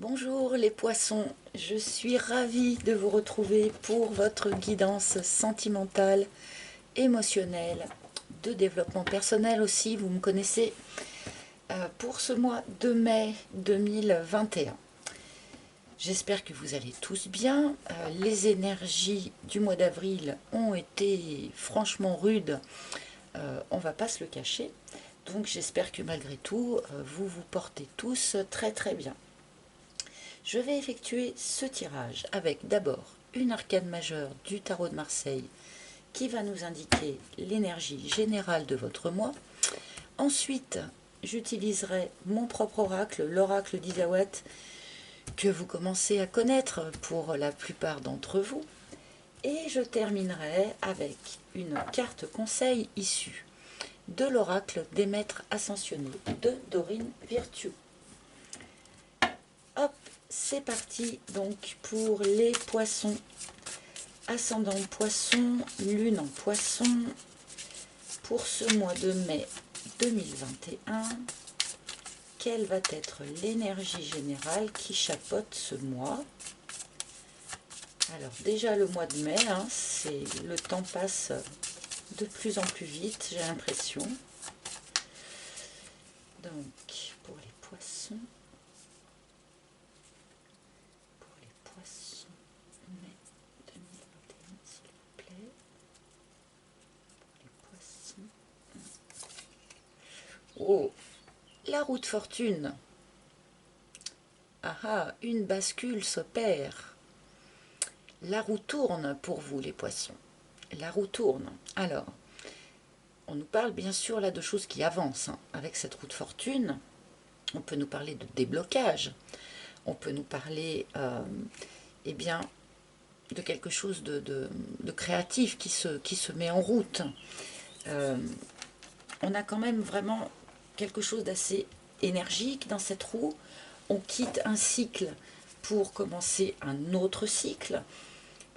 Bonjour les poissons, je suis ravie de vous retrouver pour votre guidance sentimentale, émotionnelle, de développement personnel aussi, vous me connaissez, pour ce mois de mai 2021. J'espère que vous allez tous bien. Les énergies du mois d'avril ont été franchement rudes, on va pas se le cacher. Donc j'espère que malgré tout, vous vous portez tous très très bien. Je vais effectuer ce tirage avec d'abord une arcane majeure du tarot de Marseille qui va nous indiquer l'énergie générale de votre mois. Ensuite, j'utiliserai mon propre oracle, l'oracle d'Isawat, que vous commencez à connaître pour la plupart d'entre vous. Et je terminerai avec une carte conseil issue de l'oracle des maîtres ascensionnés de Dorine Virtue. Hop, c'est parti donc pour les poissons. Ascendant poisson, lune en poisson, pour ce mois de mai 2021, quelle va être l'énergie générale qui chapeaute ce mois? Alors déjà le mois de mai, le temps passe de plus en plus vite, j'ai l'impression. Donc pour les poissons, mai 2021 s'il vous plaît, pour les poissons. Oh, la roue de fortune. Ah ah, une bascule s'opère. La roue tourne pour vous les poissons. La roue tourne. Alors, on nous parle bien sûr là de choses qui avancent. Avec cette roue de fortune, on peut nous parler de déblocage. On peut nous parler eh bien, de quelque chose de créatif qui se met en route. On a quand même vraiment quelque chose d'assez énergique dans cette roue. On quitte un cycle pour commencer un autre cycle.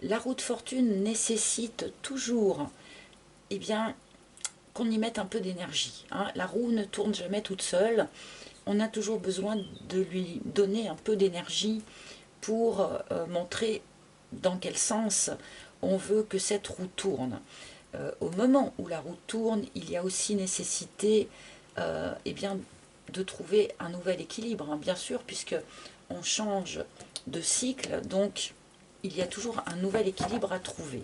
La roue de fortune nécessite toujours eh bien, qu'on y mette un peu d'énergie. La roue ne tourne jamais toute seule. On a toujours besoin de lui donner un peu d'énergie pour montrer dans quel sens on veut que cette roue tourne. Au moment où la roue tourne, il y a aussi nécessité eh bien, de trouver un nouvel équilibre, bien sûr, puisque on change de cycle, donc il y a toujours un nouvel équilibre à trouver.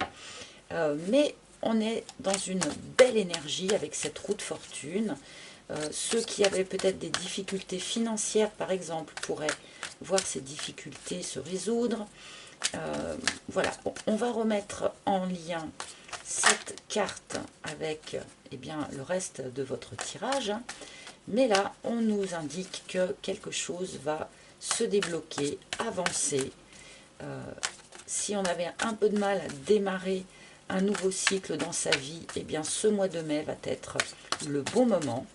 Mais on est dans une belle énergie avec cette roue de fortune. Ceux qui avaient peut-être des difficultés financières, par exemple, pourraient voir ces difficultés se résoudre. Voilà, on va remettre en lien cette carte avec eh bien, le reste de votre tirage. Mais là, on nous indique que quelque chose va se débloquer, avancer. Si on avait un peu de mal à démarrer un nouveau cycle dans sa vie, eh bien ce mois de mai va être le bon moment.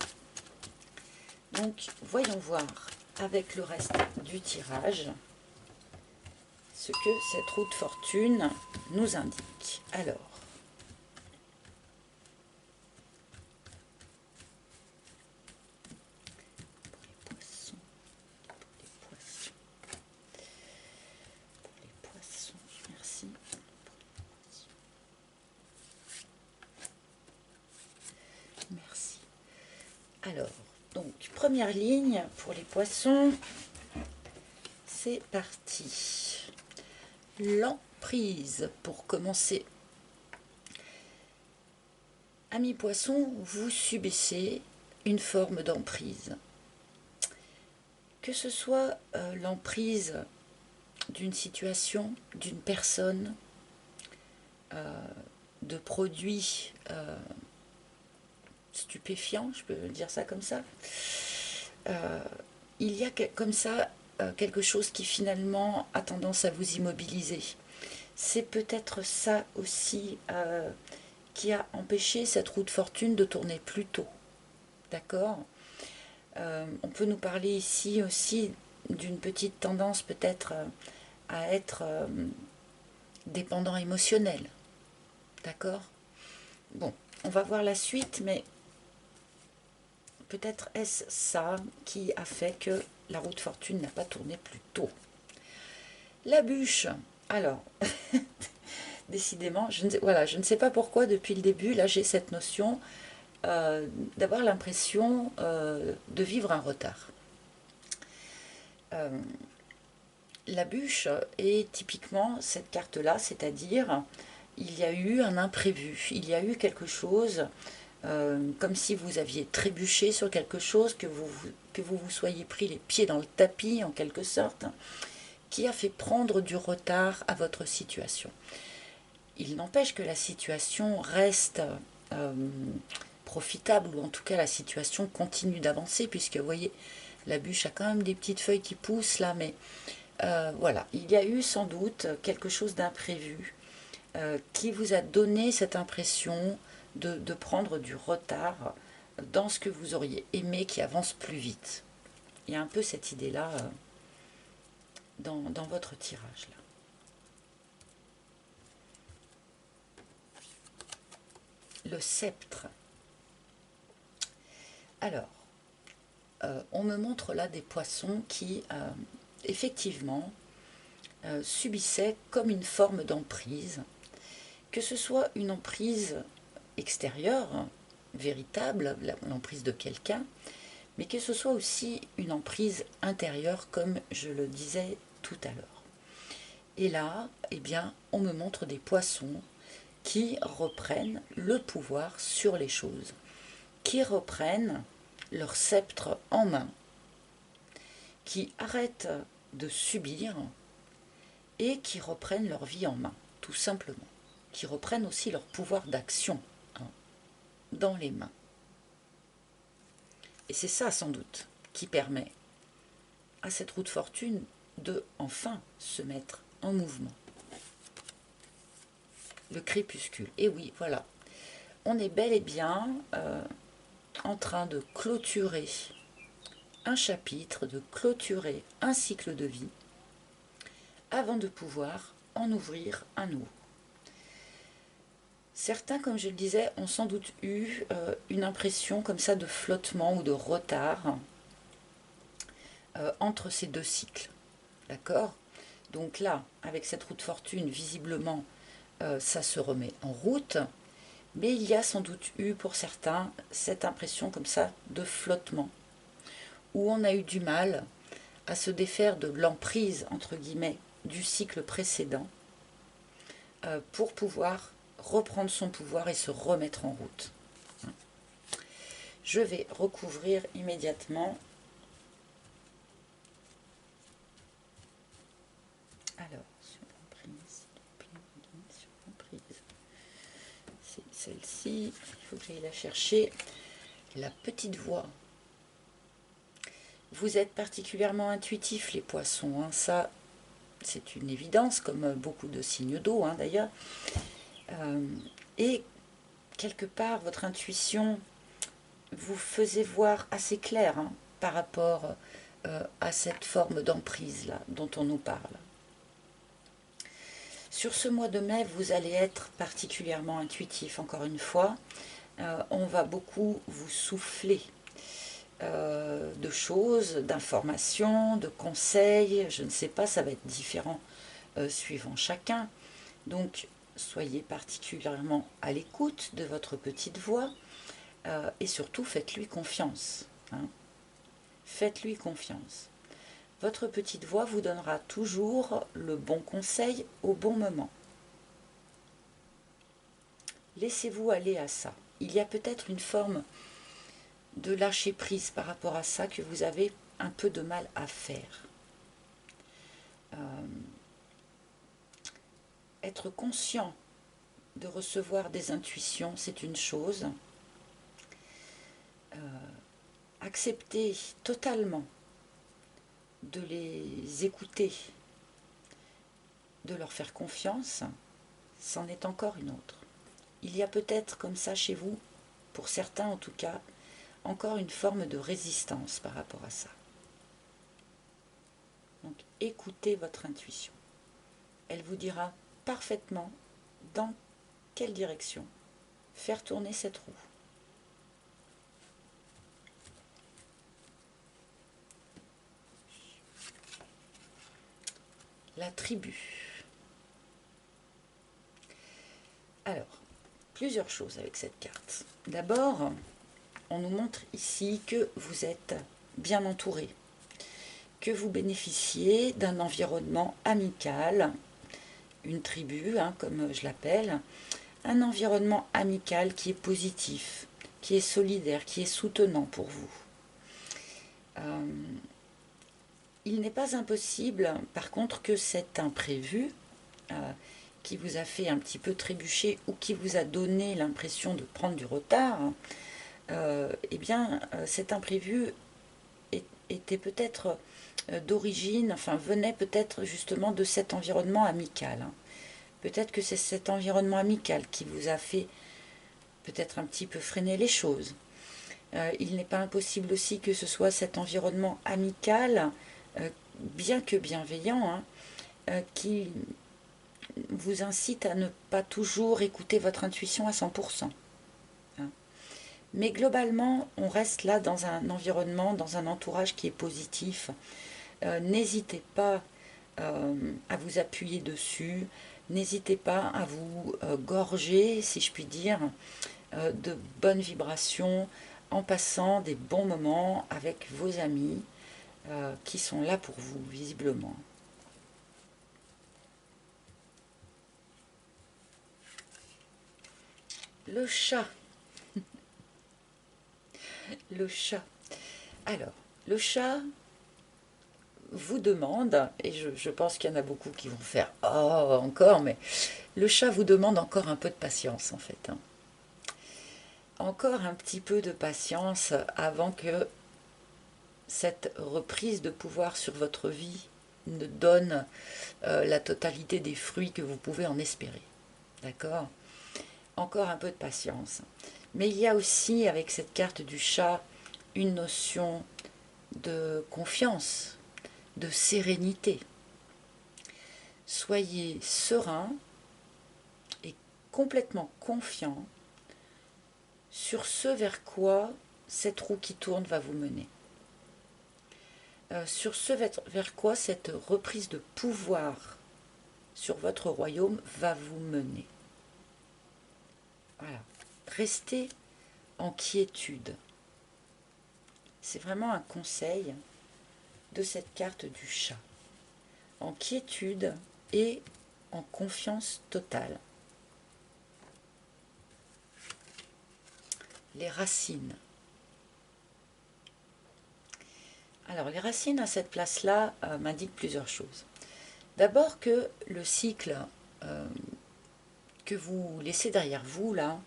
Donc voyons voir avec le reste du tirage ce que cette roue de fortune nous indique. Alors, merci. Merci. Alors, donc, première ligne pour les poissons. C'est parti. L'emprise pour commencer. Amis poissons, vous subissez une forme d'emprise. Que ce soit l'emprise d'une situation, d'une personne, de produits stupéfiants, je peux dire ça comme ça, il y a comme ça quelque chose qui finalement a tendance à vous immobiliser. C'est peut-être ça aussi qui a empêché cette roue de fortune de tourner plus tôt. D'accord? On peut nous parler ici aussi d'une petite tendance peut-être à être dépendant émotionnel. D'accord? Bon, on va voir la suite, mais peut-être est-ce ça qui a fait que la roue de fortune n'a pas tourné plus tôt. La bûche, alors, décidément, je ne sais pas pourquoi depuis le début, là j'ai cette notion d'avoir l'impression de vivre un retard. La bûche est typiquement cette carte-là, c'est-à-dire il y a eu un imprévu, il y a eu quelque chose, comme si vous aviez trébuché sur quelque chose, que vous soyez pris les pieds dans le tapis en quelque sorte, qui a fait prendre du retard à votre situation. Il n'empêche que la situation reste profitable, ou en tout cas la situation continue d'avancer, puisque vous voyez, la bûche a quand même des petites feuilles qui poussent là, mais voilà, il y a eu sans doute quelque chose d'imprévu qui vous a donné cette impression de prendre du retard dans ce que vous auriez aimé qui avance plus vite. Il y a un peu cette idée-là dans votre tirage là. Le sceptre. Alors, on me montre là des poissons qui, effectivement, subissaient comme une forme d'emprise, que ce soit une emprise extérieure, véritable, l'emprise de quelqu'un, mais que ce soit aussi une emprise intérieure, comme je le disais tout à l'heure. Et là, eh bien, on me montre des poissons qui reprennent le pouvoir sur les choses, qui reprennent leur sceptre en main, qui arrêtent de subir et qui reprennent leur vie en main, tout simplement, qui reprennent aussi leur pouvoir d'action dans les mains. Et c'est ça sans doute qui permet à cette roue de fortune de enfin se mettre en mouvement. Le crépuscule, et oui, voilà, on est bel et bien en train de clôturer un chapitre, de clôturer un cycle de vie avant de pouvoir en ouvrir un nouveau. Certains, comme je le disais, ont sans doute eu une impression comme ça de flottement ou de retard entre ces deux cycles. D'accord? Donc là, avec cette roue de fortune, visiblement, ça se remet en route, mais il y a sans doute eu pour certains cette impression comme ça de flottement, où on a eu du mal à se défaire de l'emprise, entre guillemets, du cycle précédent, pour pouvoir reprendre son pouvoir et se remettre en route. Je vais recouvrir immédiatement. Alors, sur l'emprise, c'est celle-ci, il faut que j'aille la chercher. La petite voix. Vous êtes particulièrement intuitifs, les poissons, hein. Ça, c'est une évidence, comme beaucoup de signes d'eau, hein, d'ailleurs. Et quelque part, votre intuition vous faisait voir assez clair, hein, par rapport à cette forme d'emprise là dont on nous parle. Sur ce mois de mai, vous allez être particulièrement intuitif, encore une fois. On va beaucoup vous souffler de choses, d'informations, de conseils, je ne sais pas, ça va être différent suivant chacun. Donc, soyez particulièrement à l'écoute de votre petite voix et surtout, faites-lui confiance. Hein. Faites-lui confiance. Votre petite voix vous donnera toujours le bon conseil au bon moment. Laissez-vous aller à ça. Il y a peut-être une forme de lâcher prise par rapport à ça que vous avez un peu de mal à faire. Être conscient de recevoir des intuitions, c'est une chose. Accepter totalement de les écouter, de leur faire confiance, c'en est encore une autre. Il y a peut-être comme ça chez vous, pour certains en tout cas, encore une forme de résistance par rapport à ça. Donc écoutez votre intuition. Elle vous dira parfaitement dans quelle direction faire tourner cette roue. la tribu. Alors, plusieurs choses avec cette carte. D'abord, on nous montre ici que vous êtes bien entouré, que vous bénéficiez d'un environnement amical, une tribu, hein, comme je l'appelle, un environnement amical qui est positif, qui est solidaire, qui est soutenant pour vous. Il n'est pas impossible, par contre, que cet imprévu qui vous a fait un petit peu trébucher ou qui vous a donné l'impression de prendre du retard, eh bien, cet imprévu était peut-être d'origine, enfin venait peut-être justement de cet environnement amical. Peut-être que c'est cet environnement amical qui vous a fait peut-être un petit peu freiner les choses. Il n'est pas impossible aussi que ce soit cet environnement amical, bien que bienveillant, hein, qui vous incite à ne pas toujours écouter votre intuition à 100%. Hein. Mais globalement, on reste là dans un environnement, dans un entourage qui est positif. N'hésitez pas à vous appuyer dessus, n'hésitez pas à vous gorger, si je puis dire, de bonnes vibrations en passant des bons moments avec vos amis qui sont là pour vous, visiblement. Le chat. Le chat. Alors, le chat vous demande, et je pense qu'il y en a beaucoup qui vont faire « Oh, encore », mais le chat vous demande encore un peu de patience, en fait. Hein. Encore un petit peu de patience avant que cette reprise de pouvoir sur votre vie ne donne la totalité des fruits que vous pouvez en espérer. D'accord ? Encore un peu de patience. Mais il y a aussi, avec cette carte du chat, une notion de confiance, de sérénité. Soyez serein et complètement confiant sur ce vers quoi cette roue qui tourne va vous mener. Sur ce vers quoi cette reprise de pouvoir sur votre royaume va vous mener. Voilà. Restez en quiétude. C'est vraiment un conseil de cette carte du chat. En quiétude et en confiance totale. Les racines. Alors, les racines à cette place-là m'indiquent plusieurs choses. D'abord que le cycle que vous laissez derrière vous, là,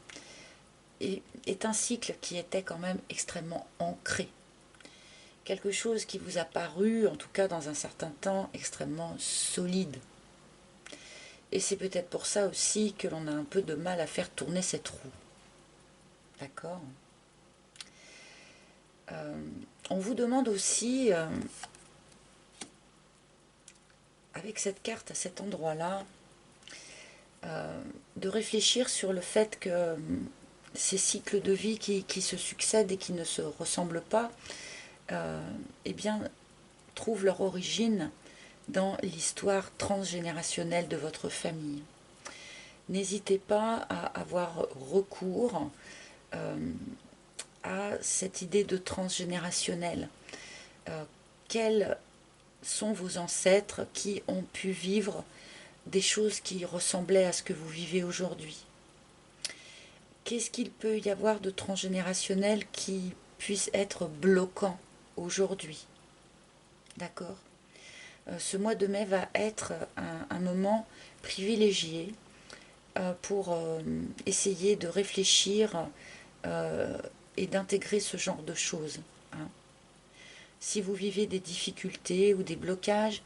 est un cycle qui était quand même extrêmement ancré. Quelque chose qui vous a paru, en tout cas dans un certain temps, extrêmement solide. Et c'est peut-être pour ça aussi que l'on a un peu de mal à faire tourner cette roue. D'accord ? On vous demande aussi, avec cette carte à cet endroit-là, de réfléchir sur le fait que ces cycles de vie qui se succèdent et qui ne se ressemblent pas, eh bien, trouvent leur origine dans l'histoire transgénérationnelle de votre famille. N'hésitez pas à avoir recours à cette idée de transgénérationnel. Quels sont vos ancêtres qui ont pu vivre des choses qui ressemblaient à ce que vous vivez aujourd'hui? Qu'est-ce qu'il peut y avoir de transgénérationnel qui puisse être bloquant aujourd'hui? D'accord ? Ce mois de mai va être un moment privilégié pour essayer de réfléchir et d'intégrer ce genre de choses. Hein. Si vous vivez des difficultés ou des blocages,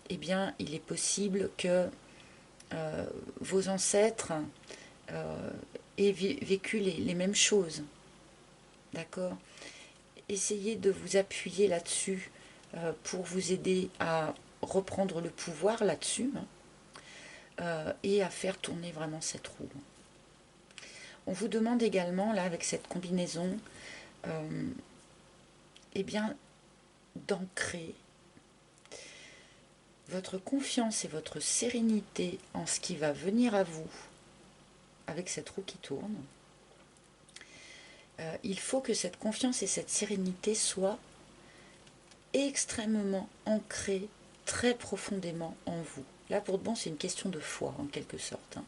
eh bien, il est possible que vos ancêtres aient vécu les mêmes choses. D'accord ? Essayez de vous appuyer là-dessus pour vous aider à reprendre le pouvoir là-dessus et à faire tourner vraiment cette roue. On vous demande également, là, avec cette combinaison, eh bien, d'ancrer votre confiance et votre sérénité en ce qui va venir à vous avec cette roue qui tourne, il faut que cette confiance et cette sérénité soient extrêmement ancrées très profondément en vous. Là, pour de bon, c'est une question de foi, en quelque sorte. Hein.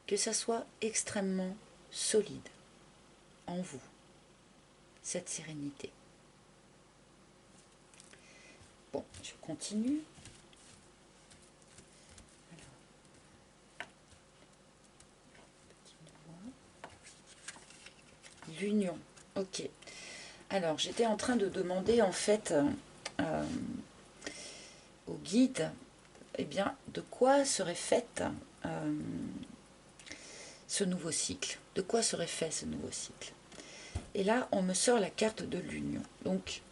Que ça soit extrêmement solide en vous, cette sérénité. Bon, je continue. L'union, ok. Alors, j'étais en train de demander, en fait, au guide, eh bien, de quoi serait fait ce nouveau cycle. De quoi serait fait ce nouveau cycle? Et là, on me sort la carte de l'union. Donc,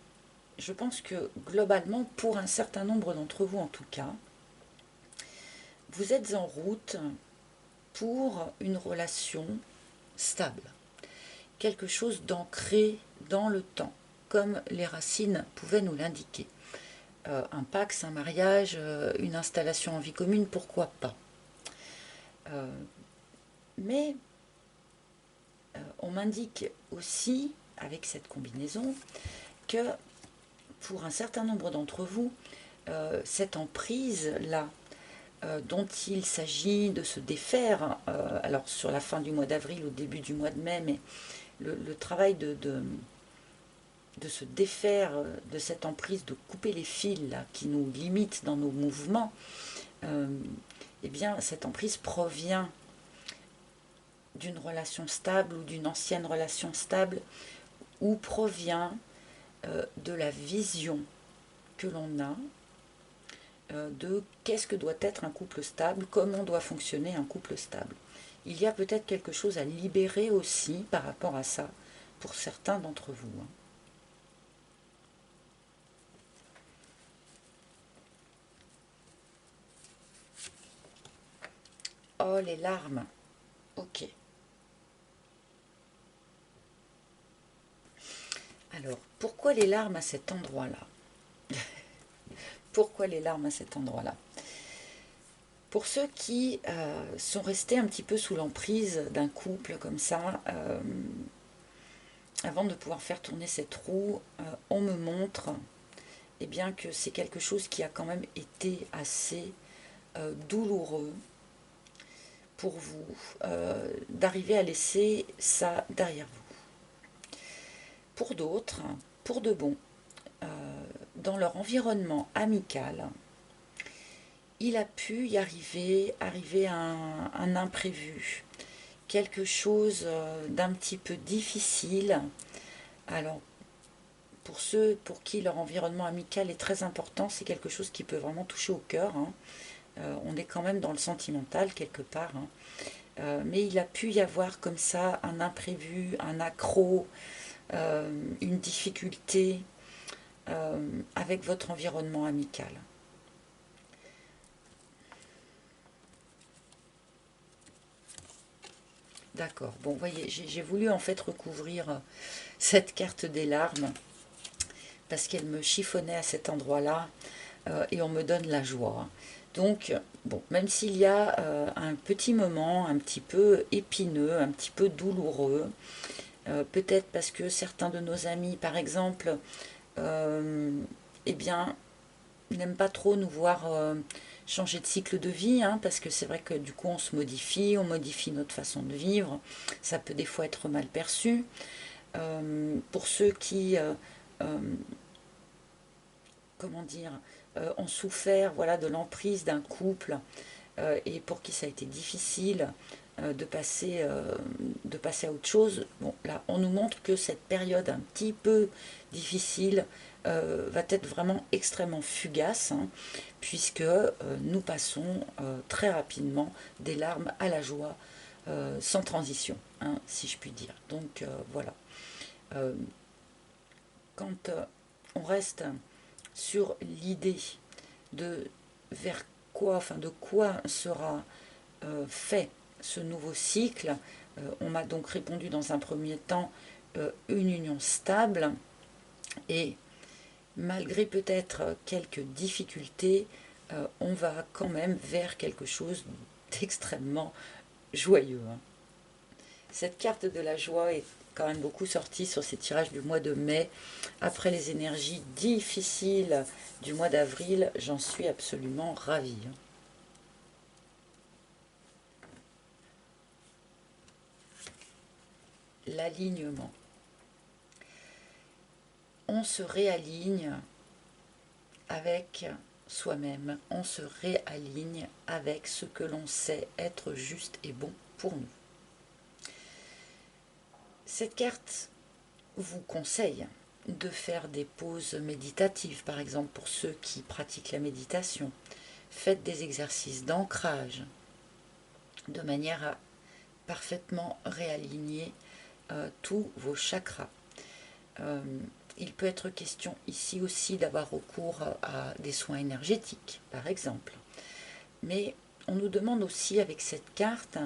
je pense que globalement, pour un certain nombre d'entre vous en tout cas, vous êtes en route pour une relation stable. Quelque chose d'ancré dans le temps, comme les racines pouvaient nous l'indiquer. Un pax, un mariage, une installation en vie commune, pourquoi pas. Mais on m'indique aussi, avec cette combinaison, que pour un certain nombre d'entre vous, cette emprise-là, dont il s'agit de se défaire, alors sur la fin du mois d'avril, au début du mois de mai, mais le travail de se défaire de cette emprise, de couper les fils là, qui nous limitent dans nos mouvements, eh bien cette emprise provient d'une relation stable ou d'une ancienne relation stable, ou provient de la vision que l'on a de qu'est-ce que doit être un couple stable, comment doit fonctionner un couple stable. Il y a peut-être quelque chose à libérer aussi par rapport à ça pour certains d'entre vous. Hein. Oh, les larmes. Ok. Alors, pourquoi les larmes à cet endroit-là? Pourquoi les larmes à cet endroit-là? Pour ceux qui sont restés un petit peu sous l'emprise d'un couple comme ça, avant de pouvoir faire tourner cette roue, on me montre eh bien, que c'est quelque chose qui a quand même été assez douloureux pour vous, d'arriver à laisser ça derrière vous. Pour d'autres, pour de bon, dans leur environnement amical, il a pu y arriver un imprévu, quelque chose d'un petit peu difficile. Alors, pour ceux pour qui leur environnement amical est très important, c'est quelque chose qui peut vraiment toucher au cœur. Hein. On est quand même dans le sentimental quelque part. Hein. Mais il a pu y avoir comme ça un imprévu, un accroc, une difficulté avec votre environnement amical. D'accord. Bon, vous voyez, j'ai voulu en fait recouvrir cette carte des larmes parce qu'elle me chiffonnait à cet endroit-là et on me donne la joie. Donc, bon, même s'il y a un petit moment un petit peu épineux, un petit peu douloureux, peut-être parce que certains de nos amis, par exemple, eh bien, n'aiment pas trop nous voir changer de cycle de vie, hein, parce que c'est vrai que du coup on se modifie, on modifie notre façon de vivre, ça peut des fois être mal perçu. Pour ceux qui, comment dire, ont souffert voilà, de l'emprise d'un couple et pour qui ça a été difficile de passer à autre chose, bon là on nous montre que cette période un petit peu difficile va être vraiment extrêmement fugace, hein, puisque nous passons très rapidement des larmes à la joie sans transition, hein, si je puis dire. Donc voilà. Quand on reste sur l'idée de vers quoi, enfin de quoi sera fait ce nouveau cycle, on m'a donc répondu dans un premier temps une union stable, et malgré peut-être quelques difficultés, on va quand même vers quelque chose d'extrêmement joyeux. Cette carte de la joie est quand même beaucoup sortie sur ces tirages du mois de mai. Après les énergies difficiles du mois d'avril, j'en suis absolument ravie. L'alignement. On se réaligne avec soi-même, on se réaligne avec ce que l'on sait être juste et bon pour nous. Cette carte vous conseille de faire des pauses méditatives, par exemple pour ceux qui pratiquent la méditation. Faites des exercices d'ancrage de manière à parfaitement réaligner tous vos chakras. Il peut être question ici aussi d'avoir recours à des soins énergétiques, par exemple. Mais on nous demande aussi avec cette carte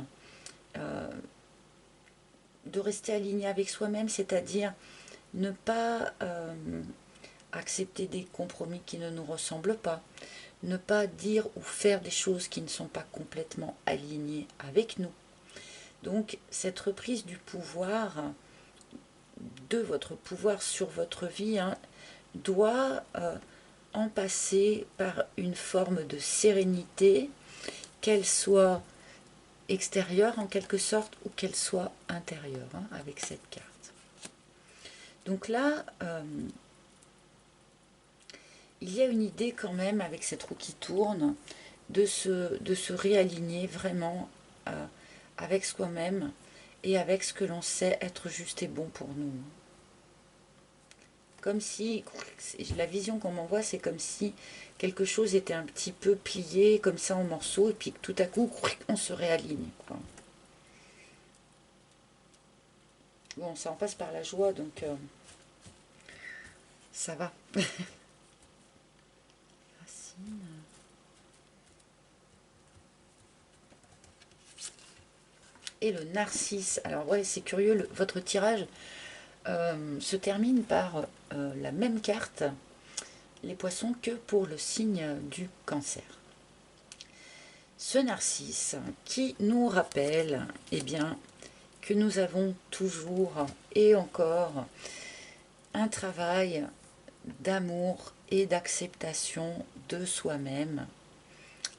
de rester aligné avec soi-même, c'est-à-dire ne pas accepter des compromis qui ne nous ressemblent pas, ne pas dire ou faire des choses qui ne sont pas complètement alignées avec nous. Donc cette reprise du pouvoir, de votre pouvoir sur votre vie, doit en passer par une forme de sérénité, qu'elle soit extérieure en quelque sorte ou qu'elle soit intérieure, avec cette carte. Donc là, il y a une idée quand même avec cette roue qui tourne de se réaligner vraiment avec soi-même et avec ce que l'on sait être juste et bon pour nous. Comme si, la vision qu'on m'envoie, c'est comme si quelque chose était un petit peu plié comme ça en morceaux et puis tout à coup, on se réaligne, quoi. Bon, ça en passe par la joie, donc ça va. Et le narcisse. Alors ouais, c'est curieux, votre tirage se termine par la même carte, les poissons, que pour le signe du cancer. Ce narcisse qui nous rappelle, eh bien, que nous avons toujours et encore un travail d'amour et d'acceptation de soi-même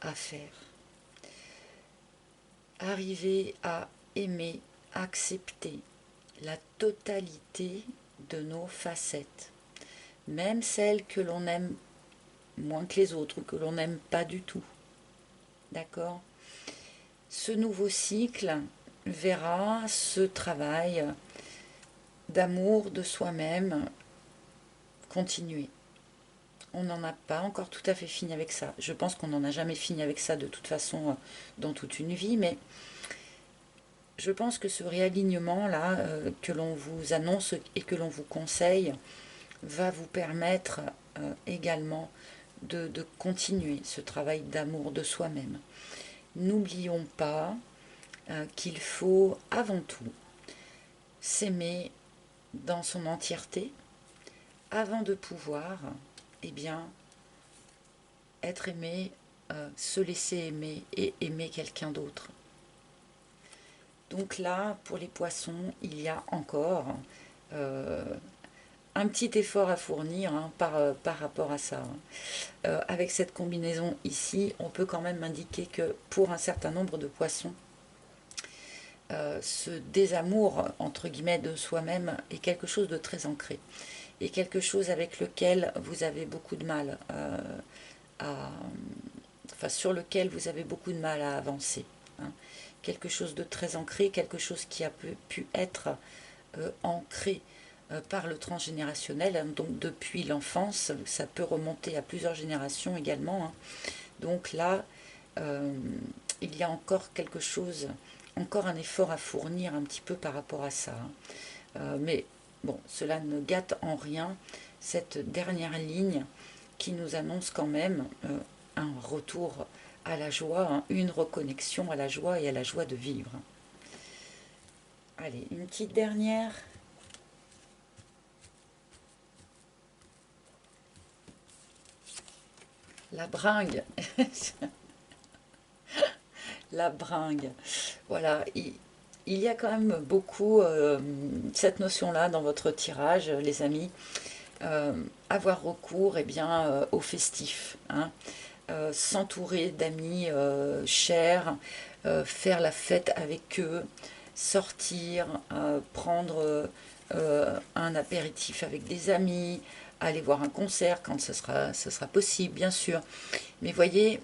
à faire. Arriver à aimer, accepter la totalité de nos facettes, même celles que l'on aime moins que les autres, ou que l'on n'aime pas du tout. D'accord ? Ce nouveau cycle verra ce travail d'amour de soi-même continuer. On n'en a pas encore tout à fait fini avec ça. Je pense qu'on n'en a jamais fini avec ça de toute façon dans toute une vie, mais je pense que ce réalignement-là que l'on vous annonce et que l'on vous conseille va vous permettre également de continuer ce travail d'amour de soi-même. N'oublions pas qu'il faut avant tout s'aimer dans son entièreté avant de pouvoir être aimé, se laisser aimer et aimer quelqu'un d'autre. Donc là, pour les poissons, il y a encore un petit effort à fournir par rapport à ça. Avec cette combinaison ici, on peut quand même indiquer que pour un certain nombre de poissons, ce désamour, entre guillemets, de soi-même est quelque chose de très ancré. Et quelque chose avec lequel vous avez beaucoup de mal sur lequel vous avez beaucoup de mal à avancer. Quelque chose de très ancré, quelque chose qui a pu être ancré par le transgénérationnel, donc depuis l'enfance, ça peut remonter à plusieurs générations également. Donc là, il y a encore quelque chose, encore un effort à fournir un petit peu par rapport à ça. Mais bon, cela ne gâte en rien cette dernière ligne qui nous annonce quand même un retour à la joie, une reconnexion à la joie et à la joie de vivre. Allez, une petite dernière. La bringue. La bringue. Voilà, il y a quand même beaucoup cette notion-là dans votre tirage, les amis. Euh, Avoir recours eh bien, au festif, hein. S'entourer d'amis chers, faire la fête avec eux, sortir, prendre un apéritif avec des amis, aller voir un concert quand ce sera possible, bien sûr. Mais voyez,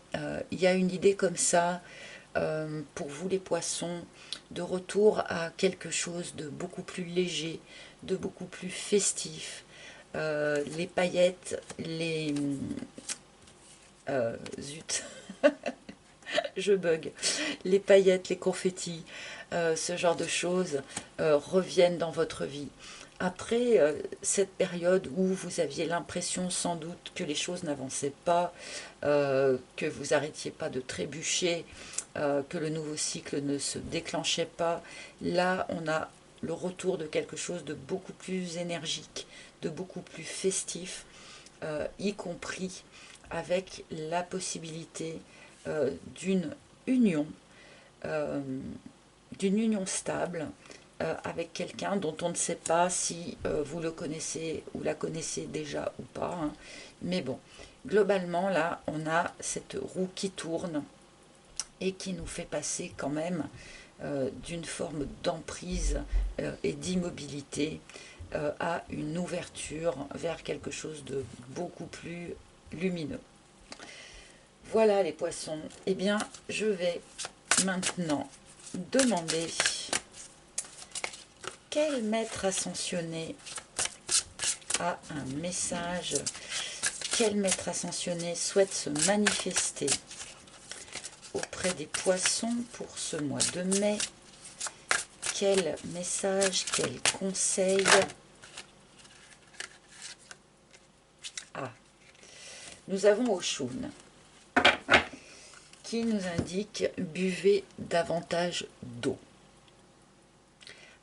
il y a une idée comme ça, pour vous les poissons, de retour à quelque chose de beaucoup plus léger, de beaucoup plus festif. Les paillettes, zut, je bug. Les paillettes, les confettis, ce genre de choses reviennent dans votre vie. Après cette période où vous aviez l'impression sans doute que les choses n'avançaient pas, que vous arrêtiez pas de trébucher, que le nouveau cycle ne se déclenchait pas, là on a le retour de quelque chose de beaucoup plus énergique, de beaucoup plus festif, y compris avec la possibilité d'une union, euh, d'une union stable avec quelqu'un dont on ne sait pas si vous le connaissez ou la connaissez déjà ou pas, hein. Mais bon, globalement, là, on a cette roue qui tourne et qui nous fait passer quand même d'une forme d'emprise et d'immobilité à une ouverture vers quelque chose de beaucoup plus lumineux. Voilà les poissons. Eh bien, je vais maintenant demander quel maître ascensionné a un message, quel maître ascensionné souhaite se manifester auprès des poissons pour ce mois de mai. Quel message, quel conseil? Ah, nous avons Oshun qui nous indique buvez davantage d'eau.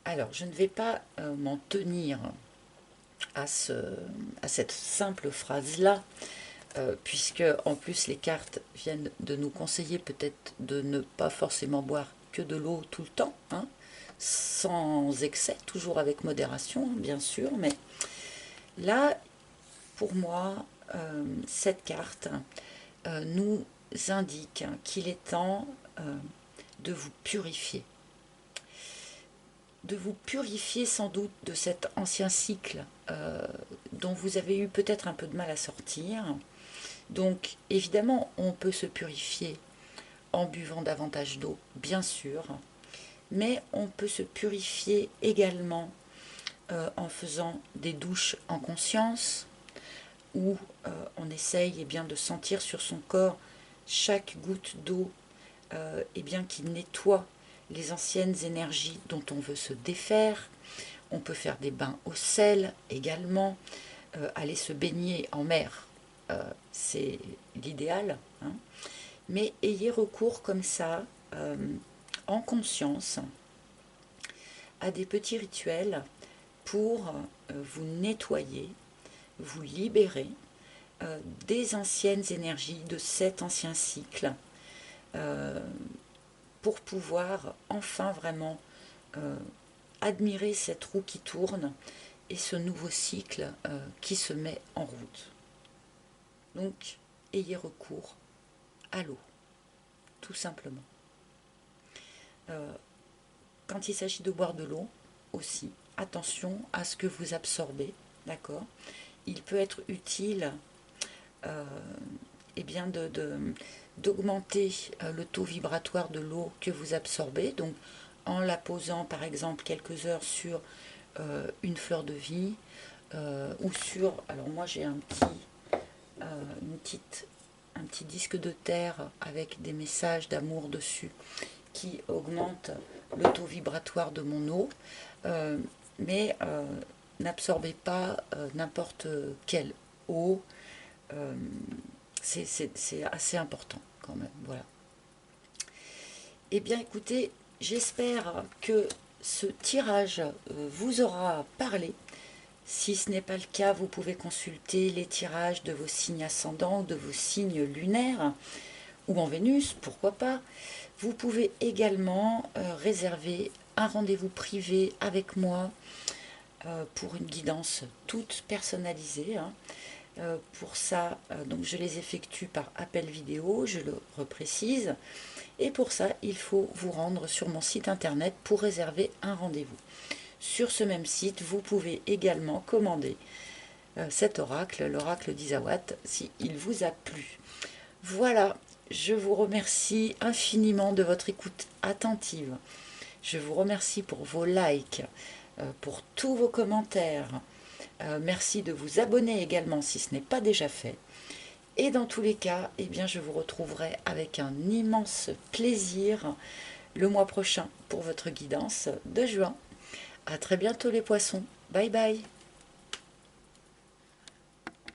Alors, je ne vais pas m'en tenir à cette simple phrase-là, puisque en plus les cartes viennent de nous conseiller peut-être de ne pas forcément boire que de l'eau tout le temps, hein, sans excès, toujours avec modération, bien sûr, mais là, pour moi, cette carte nous indique qu'il est temps de vous purifier. De vous purifier sans doute de cet ancien cycle dont vous avez eu peut-être un peu de mal à sortir. Donc évidemment, on peut se purifier en buvant davantage d'eau, bien sûr, mais on peut se purifier également en faisant des douches en conscience, où on essaye eh bien, de sentir sur son corps chaque goutte d'eau eh bien, qui nettoie les anciennes énergies dont on veut se défaire. On peut faire des bains au sel également, aller se baigner en mer, c'est l'idéal, hein. Mais ayez recours comme ça, en conscience, à des petits rituels pour vous nettoyer, vous libérer des anciennes énergies de cet ancien cycle, pour pouvoir enfin vraiment admirer cette roue qui tourne et ce nouveau cycle qui se met en route. Donc, ayez recours à l'eau, tout simplement. Quand il s'agit de boire de l'eau, aussi, attention à ce que vous absorbez, d'accord? Il peut être utile eh bien d'augmenter le taux vibratoire de l'eau que vous absorbez, donc en la posant par exemple quelques heures sur une fleur de vie, ou sur, alors moi j'ai un petit disque de terre avec des messages d'amour dessus qui augmente le taux vibratoire de mon eau, mais n'absorbez pas n'importe quelle eau, c'est assez important quand même, voilà. Eh bien écoutez, j'espère que ce tirage vous aura parlé, Si ce n'est pas le cas, vous pouvez consulter les tirages de vos signes ascendants ou de vos signes lunaires, ou en Vénus, pourquoi pas. Vous pouvez également réserver un rendez-vous privé avec moi pour une guidance toute personnalisée. Pour ça, donc je les effectue par appel vidéo, je le reprécise. Et pour ça, il faut vous rendre sur mon site internet pour réserver un rendez-vous. Sur ce même site, vous pouvez également commander cet oracle, l'oracle d'Isawat, s'il vous a plu. Voilà, je vous remercie infiniment de votre écoute attentive. Je vous remercie pour vos likes, pour tous vos commentaires. Merci de vous abonner également si ce n'est pas déjà fait. Et dans tous les cas, eh bien, je vous retrouverai avec un immense plaisir le mois prochain pour votre guidance de juin. À très bientôt les poissons. Bye bye.